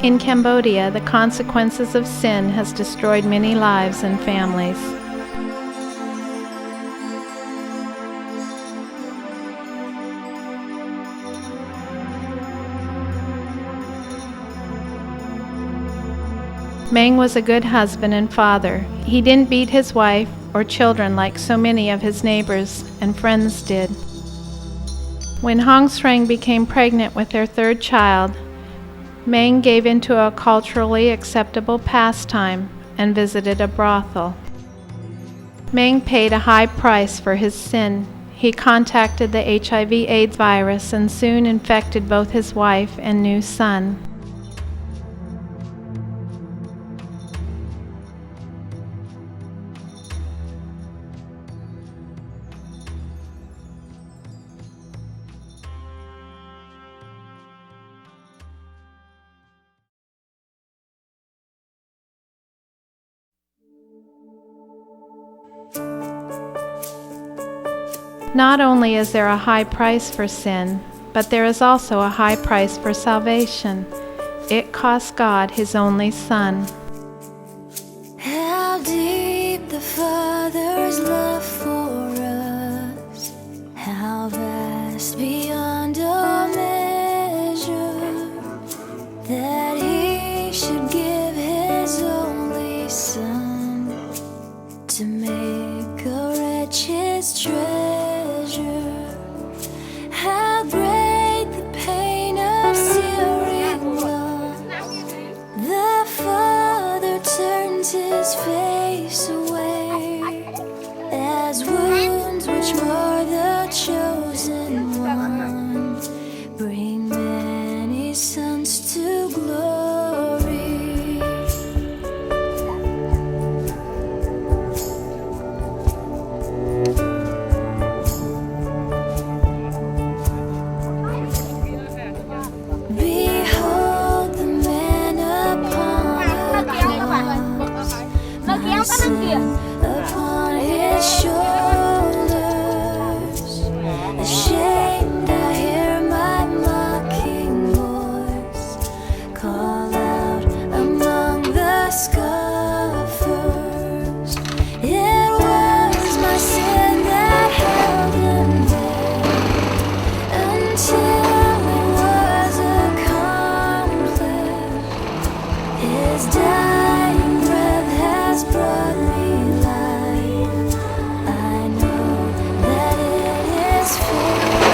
In Cambodia, the consequences of sin has destroyed many lives and families. Meng was a good husband and father. He didn't beat his wife or children like so many of his neighbors and friends did. When Hong Sreng became pregnant with their third child, Meng gave into a culturally acceptable pastime and visited a brothel. Meng paid a high price for his sin. He contacted the HIV/AIDS virus and soon infected both his wife and new son. Not only is there a high price for sin, but there is also a high price for salvation. It cost God His only Son. How deep the Father's love for us, how vast beyond all measure, that He should give His only Son to make a wretch His treasure. How great the pain of searing loss. The Father turns His face away, as wounds which mar the chosen one bring many sons to glory. Upon His shoulders, ashamed I hear my mocking voice call out among the scoffers. It was my sin that held Him there until it was accomplished. His dying breath has brought me life. I know that it is finished.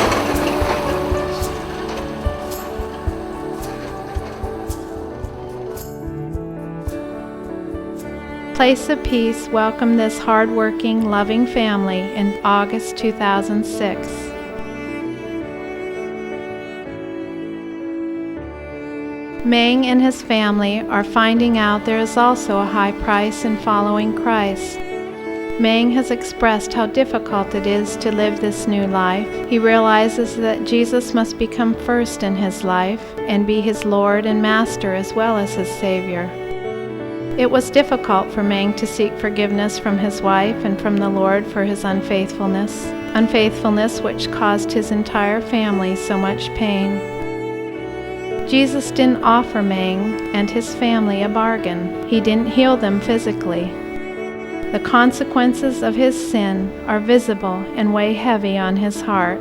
Place of Peace welcomed this hard-working, loving family in August 2006. Meng and his family are finding out there is also a high price in following Christ. Meng has expressed how difficult it is to live this new life. He realizes that Jesus must become first in his life and be his Lord and Master as well as his Savior. It was difficult for Meng to seek forgiveness from his wife and from the Lord for his unfaithfulness which caused his entire family so much pain. Jesus didn't offer Meng and his family a bargain. He didn't heal them physically. The consequences of his sin are visible and weigh heavy on his heart.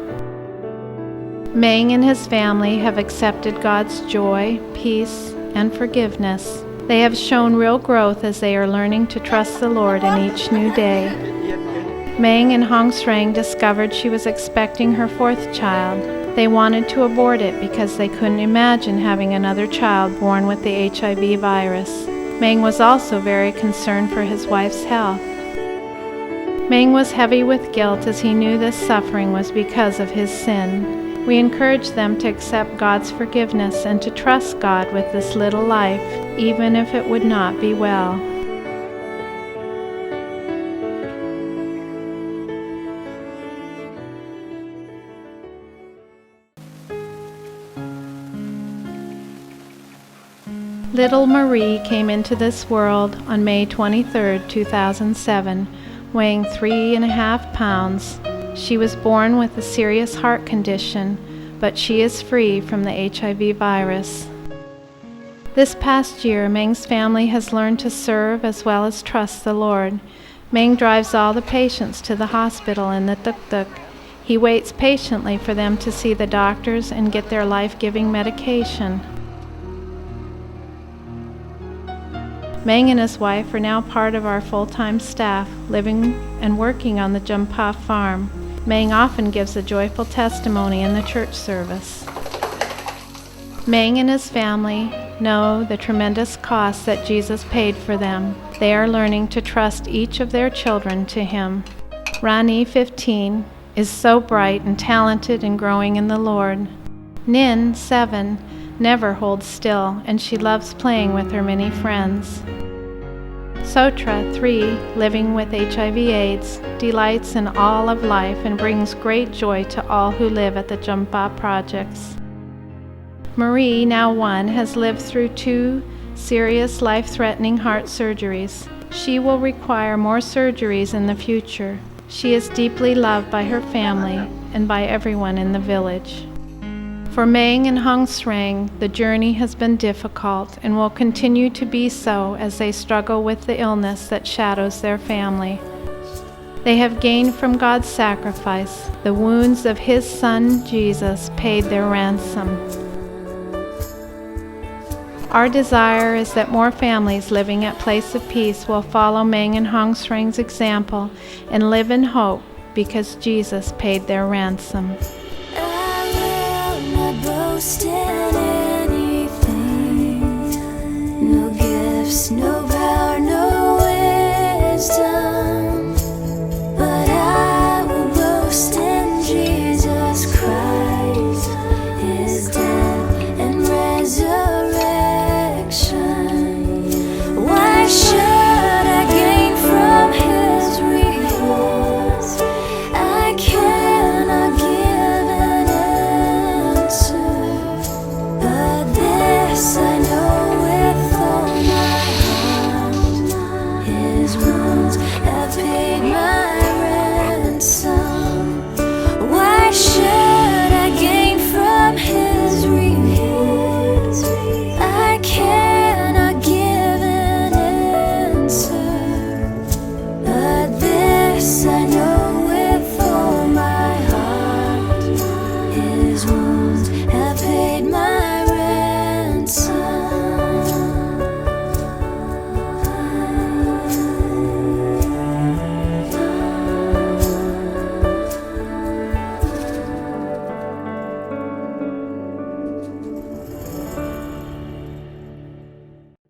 Meng and his family have accepted God's joy, peace, and forgiveness. They have shown real growth as they are learning to trust the Lord in each new day. Meng and Hong Sreng discovered she was expecting her fourth child. They wanted to abort it because they couldn't imagine having another child born with the HIV virus. Meng was also very concerned for his wife's health. Meng was heavy with guilt as he knew this suffering was because of his sin. We encourage them to accept God's forgiveness and to trust God with this little life, even if it would not be well. Little Marie came into this world on May 23, 2007, weighing 3.5 pounds. She was born with a serious heart condition, but she is free from the HIV virus. This past year, Meng's family has learned to serve as well as trust the Lord. Meng drives all the patients to the hospital in the tuk-tuk. He waits patiently for them to see the doctors and get their life-giving medication. Meng and his wife are now part of our full-time staff, living and working on the Jumpa farm. Meng often gives a joyful testimony in the church service. Meng and his family know the tremendous cost that Jesus paid for them. They are learning to trust each of their children to Him. Rani, 15, is so bright and talented and growing in the Lord. Nin, 7, never holds still, and she loves playing with her many friends. Sotra, 3, living with HIV/AIDS, delights in all of life and brings great joy to all who live at the Jumpa projects. Marie, now 1, has lived through 2 serious life-threatening heart surgeries. She will require more surgeries in the future. She is deeply loved by her family and by everyone in the village. For Meng and Hong Sreng, the journey has been difficult and will continue to be so as they struggle with the illness that shadows their family. They have gained from God's sacrifice. The wounds of His Son, Jesus, paid their ransom. Our desire is that more families living at Place of Peace will follow Meng and Hong Sreng's example and live in hope because Jesus paid their ransom. Boast in anything, no